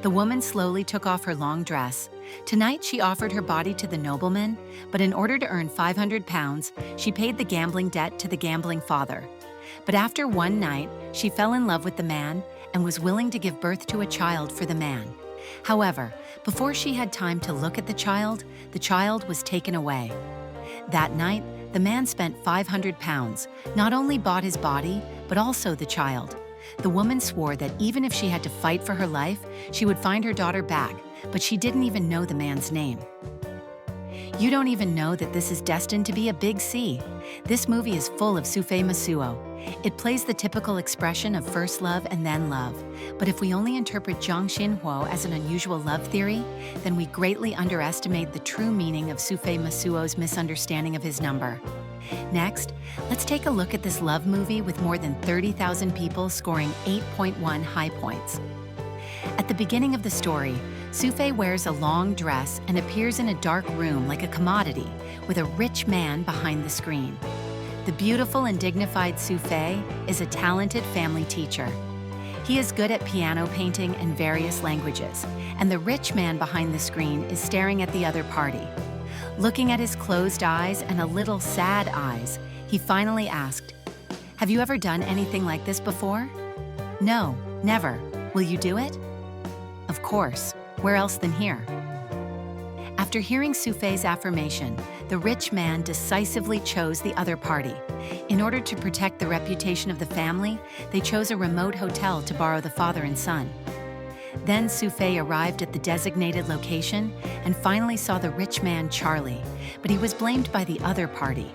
The woman slowly took off her long dress. Tonight, she offered her body to the nobleman, but in order to earn 500 pounds, she paid the gambling debt to the gambling father. But after one night, she fell in love with the man and was willing to give birth to a child for the man. However, before she had time to look at the child was taken away. That night, the man spent 500 pounds, not only bought his body, but also the child. The woman swore that even if she had to fight for her life, she would find her daughter back, but she didn't even know the man's name. You don't even know that this is destined to be a big C. This movie is full of Sophie Marceau. It plays the typical expression of first love and then love. But if we only interpret Zhang Xinhuo as an unusual love theory, then we greatly underestimate the true meaning of Sophie Marceau's misunderstanding of his number. Next, let's take a look at this love movie with more than 30,000 people scoring 8.1 high points. At the beginning of the story, Sophie wears a long dress and appears in a dark room like a commodity, with a rich man behind the screen. The beautiful and dignified Sophie is a talented family teacher. He is good at piano painting and various languages, and the rich man behind the screen is staring at the other party. Looking at his closed eyes and a little sad eyes, he finally asked, "Have you ever done anything like this before?" "No, never. Will you do it?" "Of course. Where else than here?" After hearing Sophie's affirmation, the rich man decisively chose the other party. In order to protect the reputation of the family, they chose a remote hotel to borrow the father and son. Then Sophie arrived at the designated location and finally saw the rich man Charlie, but he was blamed by the other party.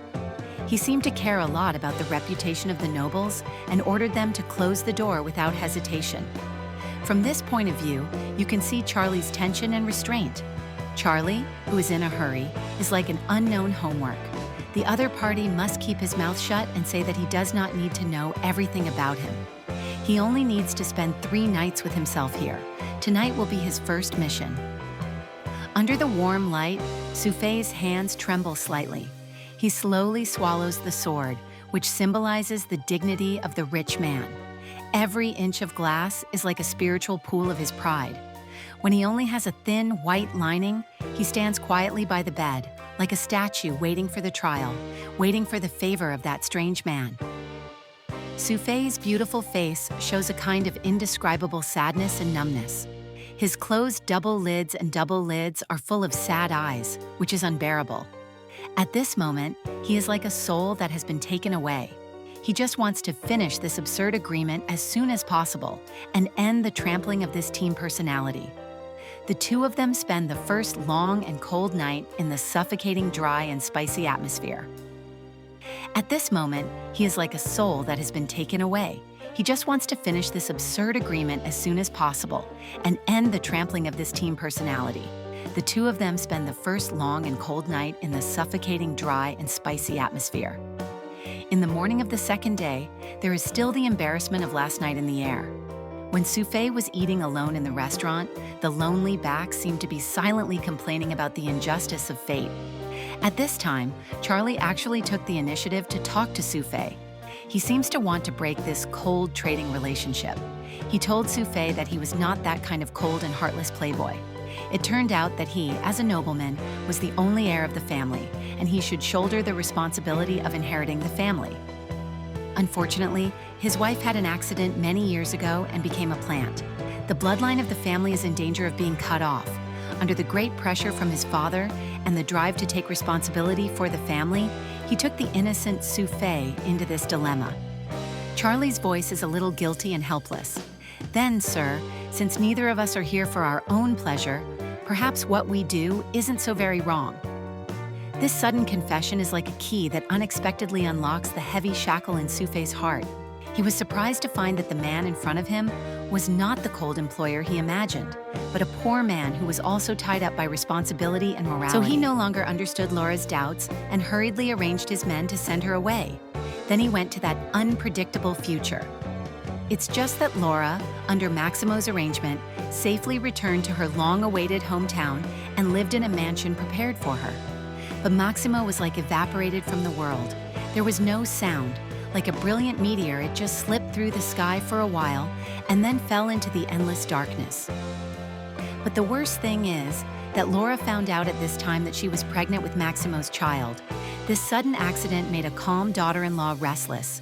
He seemed to care a lot about the reputation of the nobles and ordered them to close the door without hesitation. From this point of view, you can see Charlie's tension and restraint. Charlie, who is in a hurry, is like an unknown homework. The other party must keep his mouth shut and say that he does not need to know everything about him. He only needs to spend 3 nights with himself here. Tonight will be his first mission. Under the warm light, Sophie's hands tremble slightly. He slowly swallows the sword, which symbolizes the dignity of the rich man. Every inch of glass is like a spiritual pool of his pride. When he only has a thin white lining, he stands quietly by the bed, like a statue waiting for the trial, waiting for the favor of that strange man. Sophie's beautiful face shows a kind of indescribable sadness and numbness. His closed double lids are full of sad eyes, which is unbearable. At this moment, he is like a soul that has been taken away. He just wants to finish this absurd agreement as soon as possible and end the trampling of this team personality. The two of them spend the first long and cold night in the suffocating, dry, and spicy atmosphere. At this moment, he is like a soul that has been taken away. He just wants to finish this absurd agreement as soon as possible and end the trampling of this team personality. The two of them spend the first long and cold night in the suffocating, dry, and spicy atmosphere. In the morning of the second day, there is still the embarrassment of last night in the air. When Sophie was eating alone in the restaurant, the lonely back seemed to be silently complaining about the injustice of fate. At this time, Charlie actually took the initiative to talk to Sophie. He seems to want to break this cold trading relationship. He told Sophie that he was not that kind of cold and heartless playboy. It turned out that he, as a nobleman, was the only heir of the family, and he should shoulder the responsibility of inheriting the family. Unfortunately, his wife had an accident many years ago and became a plant. The bloodline of the family is in danger of being cut off. Under the great pressure from his father and the drive to take responsibility for the family, he took the innocent Sophie into this dilemma. Charlie's voice is a little guilty and helpless. "Then, sir, since neither of us are here for our own pleasure, perhaps what we do isn't so very wrong." This sudden confession is like a key that unexpectedly unlocks the heavy shackle in Sophie's heart. He was surprised to find that the man in front of him was not the cold employer he imagined, but a poor man who was also tied up by responsibility and morality. So he no longer understood Laura's doubts and hurriedly arranged his men to send her away. Then he went to that unpredictable future. It's just that Laura, under Maximo's arrangement, safely returned to her long-awaited hometown and lived in a mansion prepared for her. But Maximo was like evaporated from the world. There was no sound. Like a brilliant meteor, it just slipped through the sky for a while and then fell into the endless darkness. But the worst thing is that Laura found out at this time that she was pregnant with Maximo's child. This sudden accident made a calm daughter-in-law restless.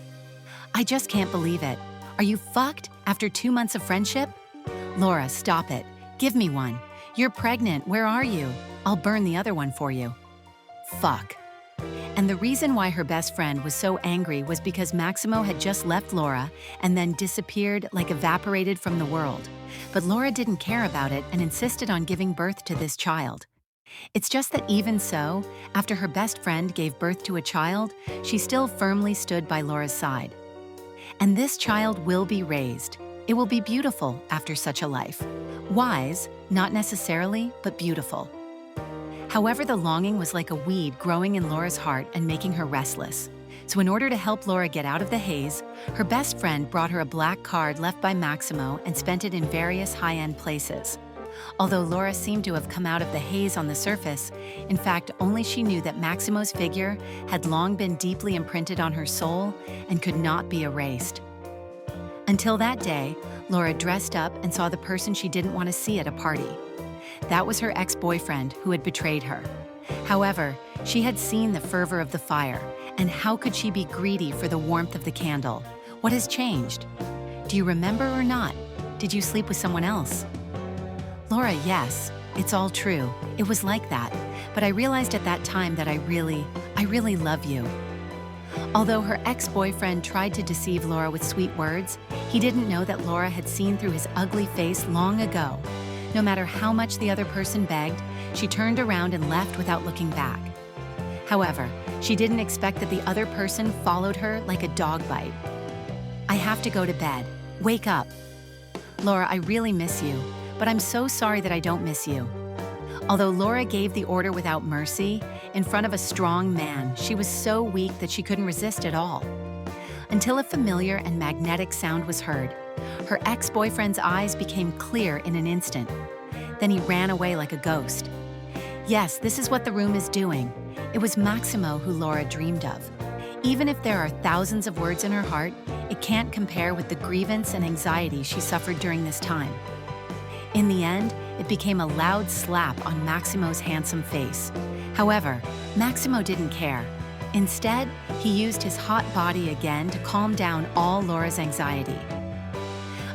"I just can't believe it. Are you fucked after 2 months of friendship?" "Laura, stop it. Give me one. You're pregnant. Where are you? I'll burn the other one for you." Fuck. And the reason why her best friend was so angry was because Maximo had just left Laura and then disappeared, like evaporated from the world. But Laura didn't care about it and insisted on giving birth to this child. It's just that even so, after her best friend gave birth to a child, she still firmly stood by Laura's side. And this child will be raised. It will be beautiful after such a life. Wise, not necessarily, but beautiful. However, the longing was like a weed growing in Laura's heart and making her restless. So in order to help Laura get out of the haze, her best friend brought her a black card left by Maximo and spent it in various high-end places. Although Laura seemed to have come out of the haze on the surface, in fact, only she knew that Maximo's figure had long been deeply imprinted on her soul and could not be erased. Until that day, Laura dressed up and saw the person she didn't want to see at a party. That was her ex-boyfriend who had betrayed her. However, she had seen the fervor of the fire, and how could she be greedy for the warmth of the candle? What has changed? Do you remember or not? Did you sleep with someone else? Laura, yes, it's all true. It was like that. But I realized at that time that I really love you. Although her ex-boyfriend tried to deceive Laura with sweet words, he didn't know that Laura had seen through his ugly face long ago. No matter how much the other person begged, she turned around and left without looking back. However, she didn't expect that the other person followed her like a dog bite. "I have to go to bed. Wake up." "Laura, I really miss you, but I'm so sorry that I don't miss you." Although Laura gave the order without mercy, in front of a strong man, she was so weak that she couldn't resist at all. Until a familiar and magnetic sound was heard. Her ex-boyfriend's eyes became clear in an instant. Then he ran away like a ghost. Yes, this is what the room is doing. It was Maximo who Laura dreamed of. Even if there are thousands of words in her heart, it can't compare with the grievance and anxiety she suffered during this time. In the end, it became a loud slap on Maximo's handsome face. However, Maximo didn't care. Instead, he used his hot body again to calm down all Laura's anxiety.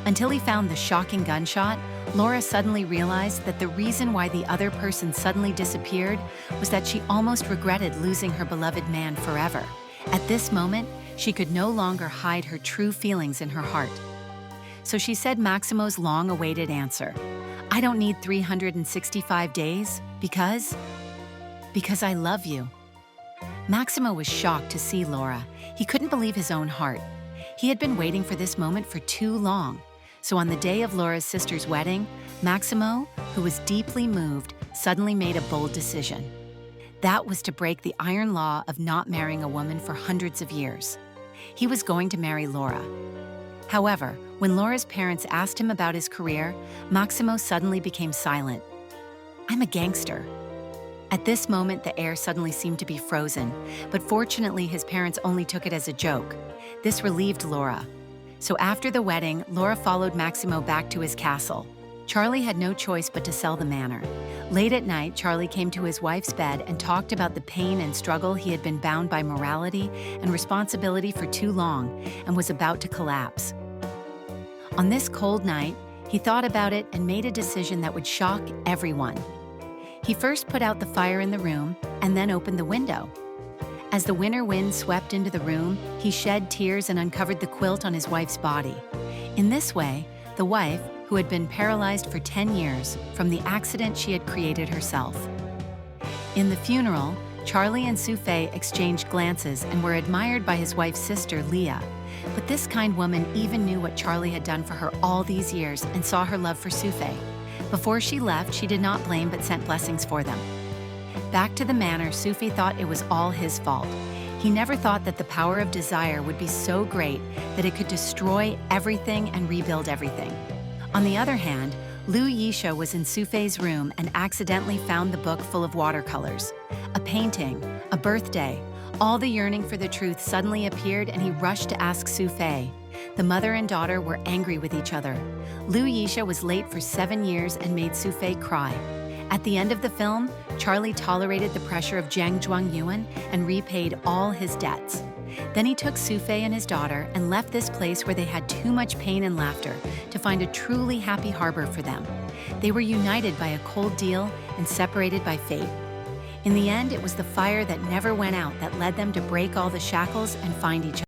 Until he found the shocking gunshot, Laura suddenly realized that the reason why the other person suddenly disappeared was that she almost regretted losing her beloved man forever. At this moment, she could no longer hide her true feelings in her heart. So she said Maximo's long-awaited answer, "I don't need 365 days because I love you." Maximo was shocked to see Laura. He couldn't believe his own heart. He had been waiting for this moment for too long. So on the day of Laura's sister's wedding, Maximo, who was deeply moved, suddenly made a bold decision. That was to break the iron law of not marrying a woman for hundreds of years. He was going to marry Laura. However, when Laura's parents asked him about his career, Maximo suddenly became silent. "I'm a gangster." At this moment, the air suddenly seemed to be frozen, but fortunately his parents only took it as a joke. This relieved Laura. So after the wedding, Laura followed Maximo back to his castle. Charlie had no choice but to sell the manor. Late at night, Charlie came to his wife's bed and talked about the pain and struggle he had been bound by morality and responsibility for too long and was about to collapse. On this cold night, he thought about it and made a decision that would shock everyone. He first put out the fire in the room and then opened the window. As the winter wind swept into the room, he shed tears and uncovered the quilt on his wife's body. In this way, the wife, who had been paralyzed for 10 years from the accident she had created herself. In the funeral, Charlie and Sophie exchanged glances and were admired by his wife's sister, Leah. But this kind woman even knew what Charlie had done for her all these years and saw her love for Sophie. Before she left, she did not blame but sent blessings for them. Back to the manor, Sophie thought it was all his fault. He never thought that the power of desire would be so great that it could destroy everything and rebuild everything. On the other hand, Lu Yisha was in Sophie's room and accidentally found the book full of watercolors. A painting, a birthday, all the yearning for the truth suddenly appeared and he rushed to ask Sophie. The mother and daughter were angry with each other. Lu Yisha was late for 7 years and made Sophie cry. At the end of the film, Charlie tolerated the pressure of Jiang Zhuangyuan and repaid all his debts. Then he took Sophie and his daughter and left this place where they had too much pain and laughter to find a truly happy harbor for them. They were united by a cold deal and separated by fate. In the end, it was the fire that never went out that led them to break all the shackles and find each other.